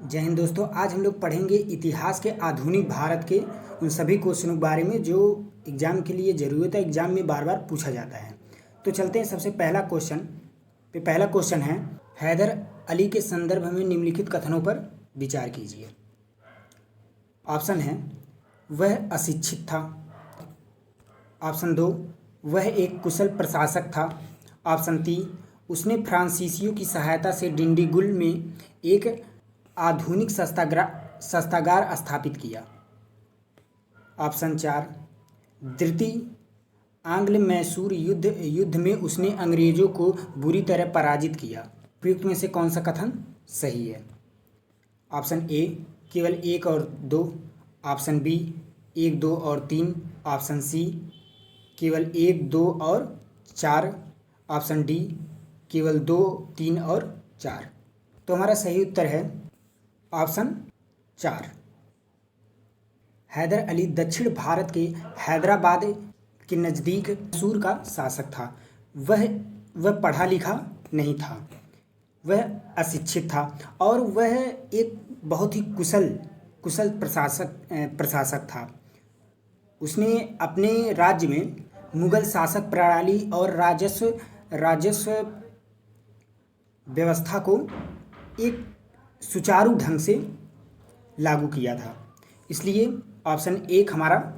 जय हिंद दोस्तों। आज हम लोग पढ़ेंगे इतिहास के आधुनिक भारत के उन सभी क्वेश्चनों के बारे में जो एग्जाम के लिए ज़रूरत है, एग्जाम में बार बार पूछा जाता है। तो चलते हैं सबसे पहला क्वेश्चन है, हैदर अली के संदर्भ में निम्नलिखित कथनों पर विचार कीजिए। ऑप्शन है, वह अशिक्षित था। ऑप्शन 2, वह एक कुशल प्रशासक था। ऑप्शन 3, उसने फ्रांसीसियों की सहायता से डिंडीगुल में एक आधुनिक शस्त्रागार स्थापित किया। ऑप्शन 4, द्वितीय आंग्ल मैसूर युद्ध में उसने अंग्रेजों को बुरी तरह पराजित किया। उपयुक्त में से कौन सा कथन सही है? ऑप्शन ए, केवल 1 और 2। ऑप्शन बी, 1, 2 और 3। ऑप्शन सी, केवल 1, 2 और 4। ऑप्शन डी, केवल 2, 3 और 4। तो हमारा सही उत्तर है ऑप्शन 4। हैदर अली दक्षिण भारत के हैदराबाद के नज़दीक मैसूर का शासक था। वह पढ़ा लिखा नहीं था, वह अशिक्षित था और वह एक बहुत ही कुशल प्रशासक था। उसने अपने राज्य में मुगल शासक प्रणाली और राजस्व व्यवस्था को एक सुचारू ढंग से लागू किया था। इसलिए ऑप्शन 1 हमारा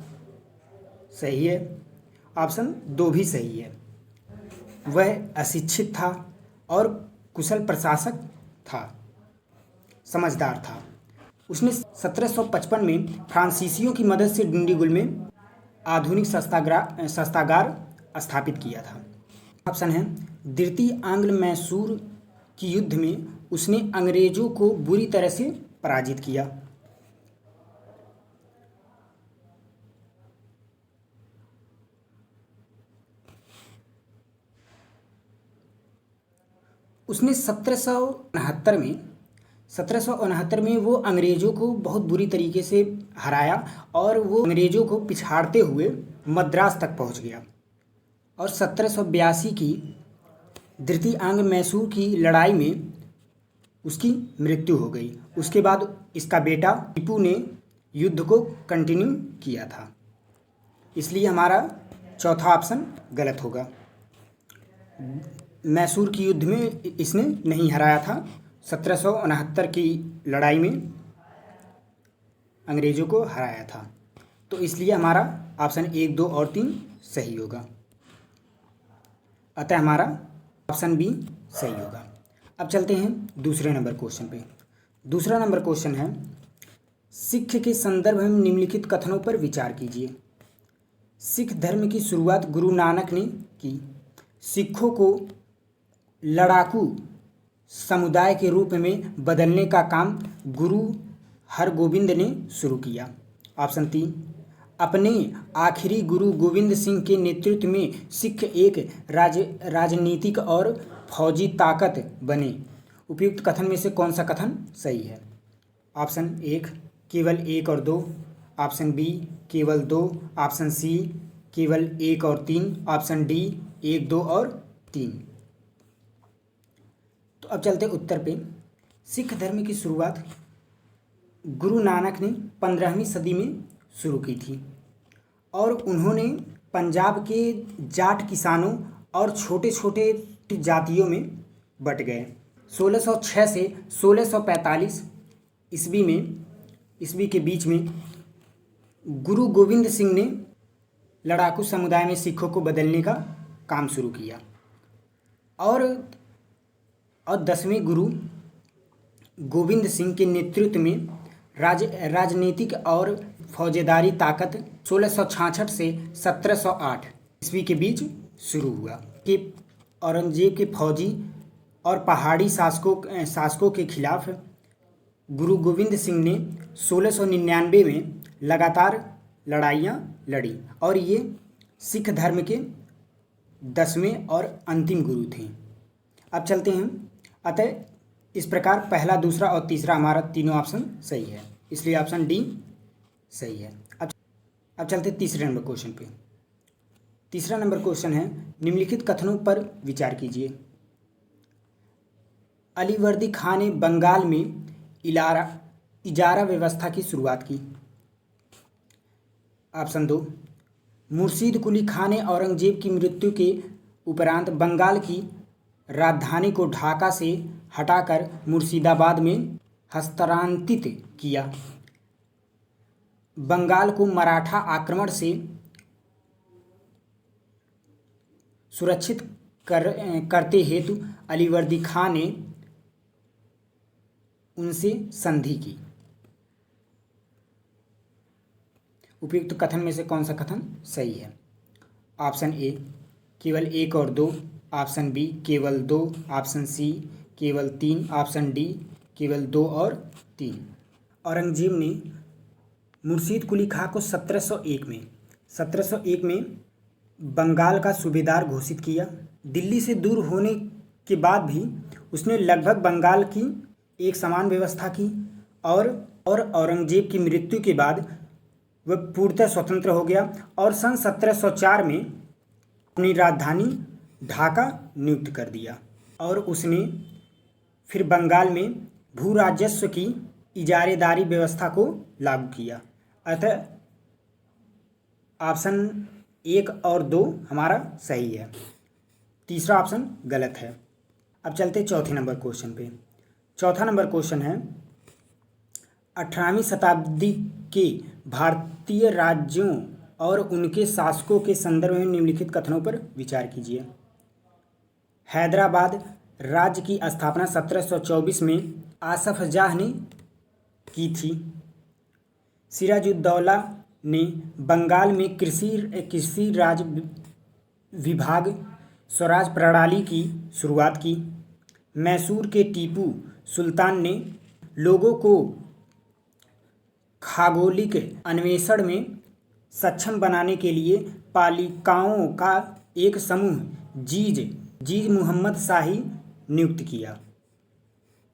सही है। ऑप्शन 2 भी सही है। वह अशिक्षित था और कुशल प्रशासक था, समझदार था। उसने 1755 में फ्रांसीसियों की मदद से डिंडीगुल में आधुनिक शस्त्रागार स्थापित किया था। ऑप्शन है, द्वितीय आंग्ल मैसूर की युद्ध में उसने अंग्रेजों को बुरी तरह से पराजित किया। उसने 1769 में वो अंग्रेजों को बहुत बुरी तरीके से हराया और वो अंग्रेजों को पिछाड़ते हुए मद्रास तक पहुंच गया। और 1782 की द्वितीय आंग्ल मैसूर की लड़ाई में उसकी मृत्यु हो गई। उसके बाद इसका बेटा टीपू ने युद्ध को कंटिन्यू किया था। इसलिए हमारा चौथा ऑप्शन गलत होगा। मैसूर की युद्ध में इसने नहीं हराया था। 1769 की लड़ाई में अंग्रेजों को हराया था। तो इसलिए हमारा ऑप्शन 1, 2 और 3 सही होगा। अतः हमारा ऑप्शन बी सही होगा। अब चलते हैं दूसरे नंबर क्वेश्चन पे। दूसरा नंबर क्वेश्चन है, सिख के संदर्भ में निम्नलिखित कथनों पर विचार कीजिए। सिख धर्म की शुरुआत गुरु नानक ने की। सिखों को लड़ाकू समुदाय के रूप में बदलने का काम गुरु हरगोबिंद ने शुरू किया। ऑप्शन 3, अपने आखिरी गुरु गोविंद सिंह के नेतृत्व में सिख एक राजनीतिक और फौजी ताकत बने। उपयुक्त कथन में से कौन सा कथन सही है? ऑप्शन 1, केवल 1 और 2। ऑप्शन बी, केवल 2। ऑप्शन सी, केवल 1 और 3। ऑप्शन डी, 1, 2 और 3। तो अब चलते उत्तर पे। सिख धर्म की शुरुआत गुरु नानक ने 15वीं सदी में शुरू की थी और उन्होंने पंजाब के जाट किसानों और छोटे छोटे जातियों में बट गए। 1606 से 1645 ईस्वी के बीच में गुरु गोविंद सिंह ने लड़ाकू समुदाय में सिखों को बदलने का काम शुरू किया और 10वें गुरु गोविंद सिंह के नेतृत्व में राजनीतिक और फौजेदारी ताकत 1666 से 1708 ईस्वी के बीच शुरू हुआ। कि औरंगजेब के फौजी और पहाड़ी शासकों के खिलाफ गुरु गोविंद सिंह ने 1699 में लगातार लड़ाइयाँ लड़ी और ये सिख धर्म के 10वें और अंतिम गुरु थे। अब चलते हैं। अतः इस प्रकार पहला, दूसरा और तीसरा हमारा तीनों ऑप्शन सही है। इसलिए ऑप्शन डी सही है। अब चलते तीसरे नंबर क्वेश्चन पे। तीसरा नंबर क्वेश्चन है, निम्नलिखित कथनों पर विचार कीजिए। अलीवर्दी खां ने बंगाल में इलारा इजारा व्यवस्था की शुरुआत की? ऑप्शन 2, मुर्शीद कुली खान ने औरंगजेब की मृत्यु के उपरांत बंगाल की राजधानी को ढाका से हटाकर मुर्शिदाबाद में हस्तांतरित किया। बंगाल को मराठा आक्रमण से सुरक्षित करते हेतु अलीवर्दी खान ने उनसे संधि की। उपयुक्त कथन में से कौन सा कथन सही है? ऑप्शन ए केवल 1 और 2, ऑप्शन बी केवल 2, ऑप्शन सी केवल 3, ऑप्शन डी केवल 2 और 3। औरंगजेब ने मुर्शीद कुली खां को 1701 में बंगाल का सूबेदार घोषित किया। दिल्ली से दूर होने के बाद भी उसने लगभग बंगाल की एक समान व्यवस्था की और औरंगजेब की मृत्यु के बाद वह पूर्णतः स्वतंत्र हो गया और सन 1704 में अपनी राजधानी ढाका नियुक्त कर दिया और उसने फिर बंगाल में भू राजस्व की इजारेदारी व्यवस्था को लागू किया। अतः ऑप्शन 1 और 2 हमारा सही है, तीसरा ऑप्शन गलत है। अब चलते चौथे नंबर क्वेश्चन पे। चौथा नंबर क्वेश्चन है 18वीं शताब्दी के भारतीय राज्यों और उनके शासकों के संदर्भ में निम्नलिखित कथनों पर विचार कीजिए। हैदराबाद राज्य की स्थापना 1724 में आसफ जाह ने की थी। सिराजुद्दौला ने बंगाल में कृषि राज विभाग स्वराज प्रणाली की शुरुआत की। मैसूर के टीपू सुल्तान ने लोगों को खगोलिक अन्वेषण में सक्षम बनाने के लिए पालिकाओं का एक समूह जीज मुहम्मद शाही नियुक्त किया।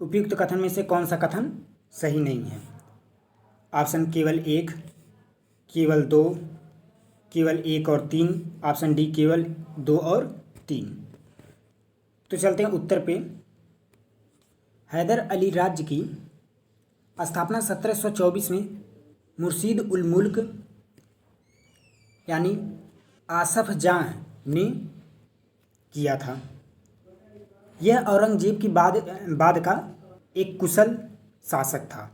उपयुक्त कथन में से कौन सा कथन सही नहीं है? ऑप्शन केवल 1, केवल 2, केवल 1 और 3, ऑप्शन डी केवल 2 और 3। तो चलते हैं उत्तर पे। हैदर अली राज्य की स्थापना 1724 में मुर्शीद उल मुल्क यानी आसफ जाह ने किया था। यह औरंगजेब की बाद का एक कुशल शासक था।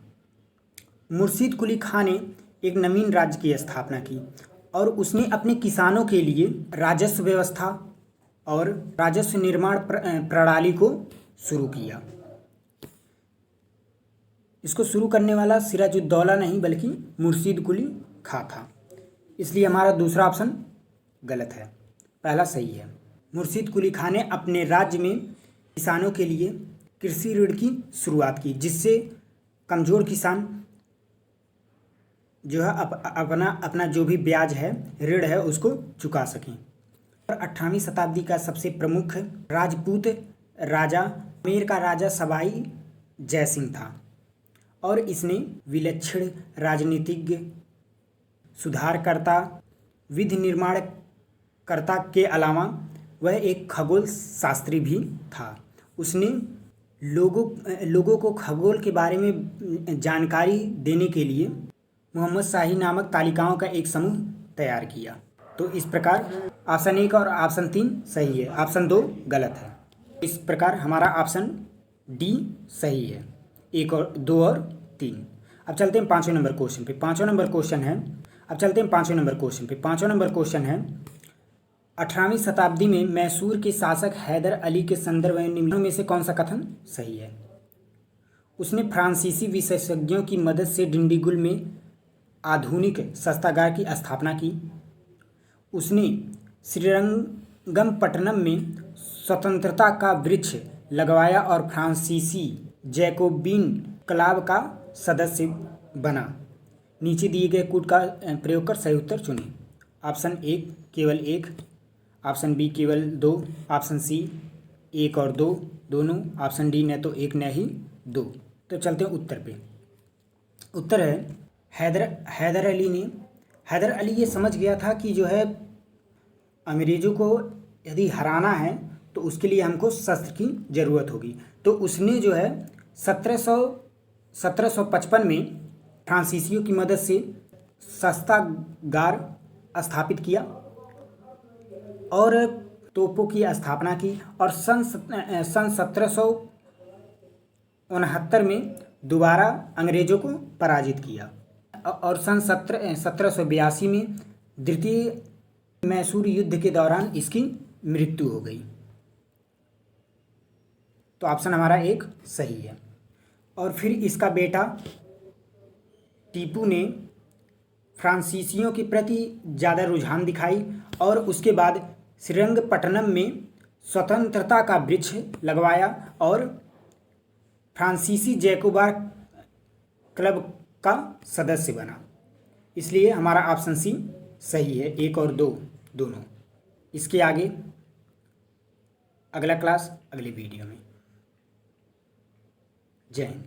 मुर्शीद कुली खां ने एक नवीन राज्य की स्थापना की और उसने अपने किसानों के लिए राजस्व व्यवस्था और राजस्व निर्माण प्रणाली को शुरू किया। इसको शुरू करने वाला सिराजुद्दौला नहीं बल्कि मुर्शीद कुली खां था, इसलिए हमारा दूसरा ऑप्शन गलत है, पहला सही है। मुर्शीद कुली खां ने अपने राज्य में किसानों के लिए कृषि ऋण की शुरुआत की, जिससे कमज़ोर किसान जो है अपना जो भी ब्याज है, ऋण है, उसको चुका सकें। और 18वीं शताब्दी का सबसे प्रमुख राजपूत राजा मेर का राजा सवाई जयसिंह था और इसने विलक्षण राजनीतिज्ञ, सुधारकर्ता, विधि निर्माणकर्ता के अलावा वह एक खगोल शास्त्री भी था। उसने लोगों को खगोल के बारे में जानकारी देने के लिए मुहम्मद शाही नामक तालिकाओं का एक समूह तैयार किया। तो इस प्रकार ऑप्शन 1 और ऑप्शन 3 सही है, ऑप्शन 2 गलत है। इस प्रकार हमारा ऑप्शन डी सही है, 1 और 2 और 3। अब चलते हैं पाँचवें नंबर क्वेश्चन पे। पाँचवें नंबर क्वेश्चन है 18वीं शताब्दी में मैसूर के शासक हैदर अली के संदर्भ में निम्नों में से कौन सा कथन सही है? उसने फ्रांसीसी विशेषज्ञों की मदद से डिंडीगुल में आधुनिक शस्त्रागार की स्थापना की। उसने श्रीरंगपट्टनम में स्वतंत्रता का वृक्ष लगवाया और फ्रांसीसी जैकोबिन क्लब का सदस्य बना। नीचे दिए गए कूट का प्रयोग कर सही उत्तर चुनें। ऑप्शन 1 केवल 1, ऑप्शन बी केवल 2, ऑप्शन सी 1 और 2 दोनों, ऑप्शन डी न तो 1 न ही 2। तो चलते हैं उत्तर पे। उत्तर है हैदर अली ये समझ गया था कि जो है अंग्रेज़ों को यदि हराना है तो उसके लिए हमको शस्त्र की ज़रूरत होगी। तो उसने जो है 1700 1755 में फ्रांसीसियों की मदद से शस्त्रागार स्थापित किया और तोपों की स्थापना की और सन 1769 में दोबारा अंग्रेजों को पराजित किया और सन 1782 में द्वितीय मैसूर युद्ध के दौरान इसकी मृत्यु हो गई। तो ऑप्शन हमारा एक सही है। और फिर इसका बेटा टीपू ने फ्रांसीसियों के प्रति ज़्यादा रुझान दिखाई और उसके बाद श्रीरंगपट्टनम में स्वतंत्रता का वृक्ष लगवाया और फ्रांसीसी जैकोबार क्लब का सदस्य बना। इसलिए हमारा ऑप्शन सी सही है, 1 और 2 दोनों। इसके आगे अगला क्लास अगले वीडियो में। जय हिंद।